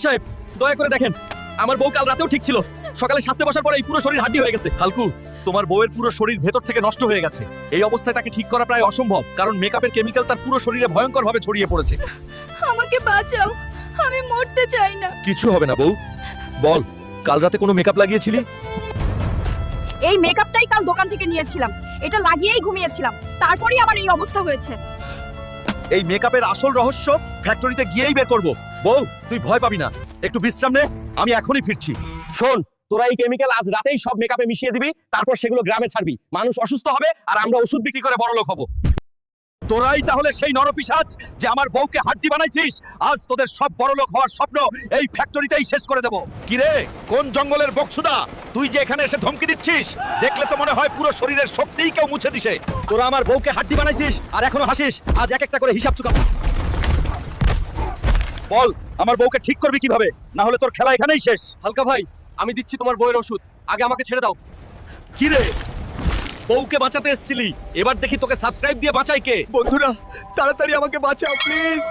সাহেব দয়া করে দেখেন, আমার বউ কাল রাতেও ঠিক ছিল, সকালে সাজতে বসার পরে এই পুরো শরীর হাড্ডি হয়ে গেছে। হালকু, তোমার বউয়ের পুরো শরীর ভেতর থেকে নষ্ট হয়ে গেছে। এই অবস্থায় তাকে ঠিক করা প্রায় অসম্ভব, কারণ মেকআপের কেমিক্যাল তার পুরো শরীরে ভয়ঙ্করভাবে ছড়িয়ে পড়েছে। আমাকে বাঁচাও, আমি মরতে চাই না। কিছু হবে না বউ, বল কাল রাতে কোনো মেকআপ লাগিয়েছিলি? এই মেকআপটাই কাল দোকান থেকে নিয়েছিলাম, এটা লাগিয়েই ঘুমিয়েছিলাম, তারপরেই আমার এই অবস্থা হয়েছে। এই মেকআপের আসল রহস্য ফ্যাক্টরিতে গিয়েই বের করব। বউ তুই ভয় পাবি না, একটু বিশ্রাম নে, আমি এখনই ফিরছি। শোন, তোরা এই কেমিক্যাল আজ রাতেই সব মেকআপে মিশিয়ে দিবি, তারপর সেগুলো গ্রামে ছাড়বি। মানুষ অসুস্থ হবে আর আমরা ওষুধ বিক্রি করে বড়লোক হব। তোরাই তাহলে সেই নরপিশাচ যে আমার বউকে হাড্ডি বানাইছিস। আজ তোদের সব বড়লোক হওয়ার স্বপ্ন এই ফ্যাক্টরিতেই শেষ করে দেব। কিরে, কোন জঙ্গলের বকসুদা তুই যে এখানে এসে ধমকি দিচ্ছিস? দেখলে তো মনে হয় পুরো শরীরের শক্তিই কেউ মুছে দিছে। তোরা আমার বউকে হাড্ডি বানাইছিস আর এখনো হাসিস। আজ এক একটা করে হিসাব চুকাবো। বল আমার বউকে ঠিক করবি কিভাবে, না হলে তোর খেলা এখানেই শেষ। হালকা ভাই, আমি দিচ্ছি তোমার বউয়ের ওষুধ, আগে আমাকে ছেড়ে দাও। কিরে, বউকে বাঁচাতে এসেছিলি, এবার দেখি তোকে সাবস্ক্রাইব দিয়ে বাঁচাই কে? বন্ধুরা তাড়াতাড়ি আমাকে বাঁচাও প্লিজ।